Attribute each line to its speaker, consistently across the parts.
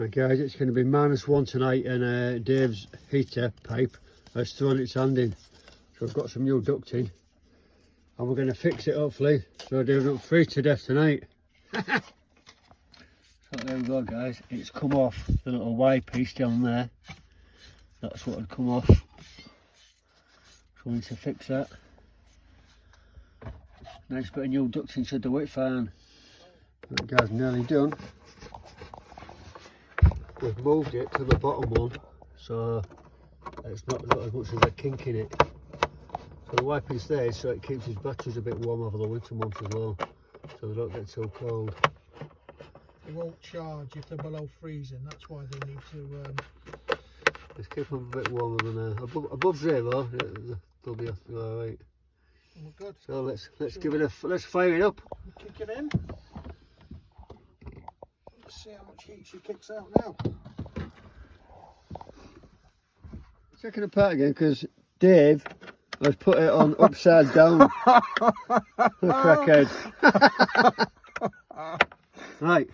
Speaker 1: Right guys, it's going to be -1 tonight, and Dave's heater pipe has thrown its hand in. So I've got some new ducting and we're going to fix it hopefully, so Dave don't freeze to death tonight. So there we go guys, it's come off the little Y piece down there. That's what had come off. So we need to fix that. Nice bit of new ducting should do it fine. That guy's nearly done. We've moved it to the bottom one, so it's not got as much as a kink in it. So the wipe is there, so it keeps his batteries a bit warm over the winter months as well, so they don't get too cold.
Speaker 2: They won't charge if they're below freezing, that's why they need to...
Speaker 1: Let's keep them a bit warmer than above 0. They'll be alright.
Speaker 2: Good.
Speaker 1: So let's give it let's fire it up.
Speaker 2: Kick it in. Let's see how much heat she kicks out now.
Speaker 1: Checking it apart again because Dave has put it on upside down. The crackhead. Right,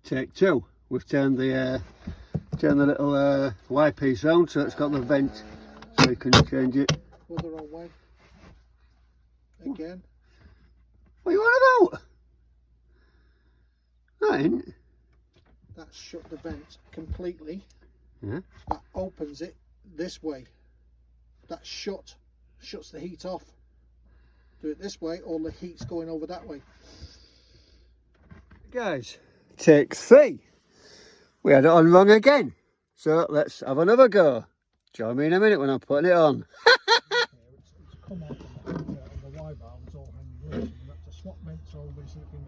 Speaker 1: take 2. We've turned the little Y piece round so it's got the vent, so you can change it.
Speaker 2: Go the wrong way. Again.
Speaker 1: What are you on about? That ain't.
Speaker 2: That's shut the vent completely.
Speaker 1: Yeah.
Speaker 2: That opens it this way. That's shut. Shuts the heat off. Do it this way, all the heat's going over that way.
Speaker 1: Guys, take 3. We had it on wrong again. So let's have another go. Join me in a minute when I'm putting it on.
Speaker 2: It's come out and the Y valve is all hanging loose. You have to swap vents over so it can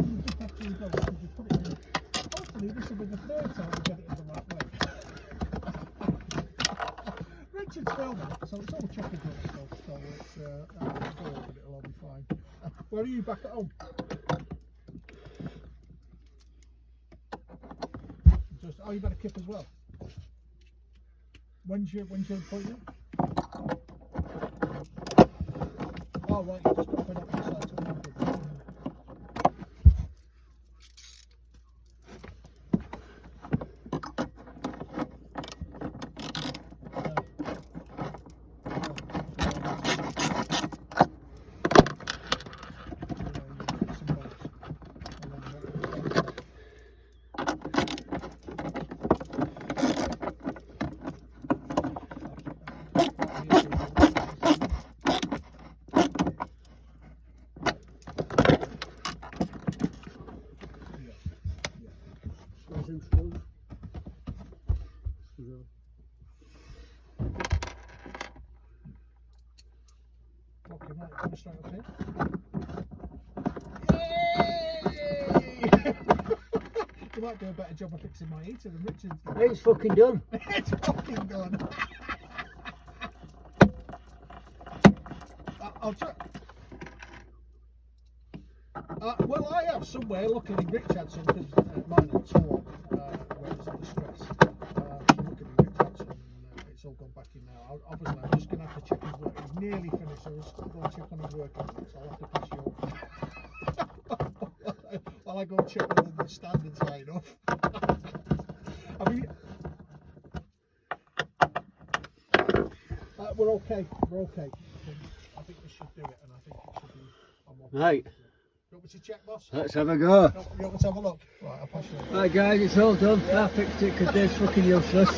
Speaker 2: you just have to go and you put it in. Hopefully this will be the 3rd time we get it in the right way. Richard's filming it, so it's all chuckle stuff, so it'll all be fine. Where are you, back at home? Oh, you got a kip as well. When's your appointment? Oh right, you just got to put it up the side. You might do a better job of fixing my heater than Richard's done.
Speaker 1: It's fucking done.
Speaker 2: It's fucking done. I'll try. Well, I have somewhere, luckily Rich had some, because mine had torn where it was under stress. Luckily Rich had some, it's all gone back in now. Obviously I'm just going to have to check his work. He's nearly finished, so I'll just go and check on his work so I'll have to pass you over. While I go and check whether the standards high enough. I mean, we're okay, I think we should do it, and I think it should be on one.
Speaker 1: Right.
Speaker 2: You want me to check, boss?
Speaker 1: Let's have a go.
Speaker 2: You want me to have a look? Right, I'll pass you over.
Speaker 1: Right guys, it's all done. I fixed it because Dave's fucking useless.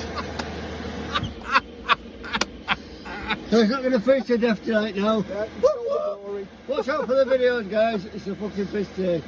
Speaker 1: So he's not going to freeze to death tonight now.
Speaker 2: Yeah, it's all glory.
Speaker 1: Watch out for the videos guys, it's a fucking piss take.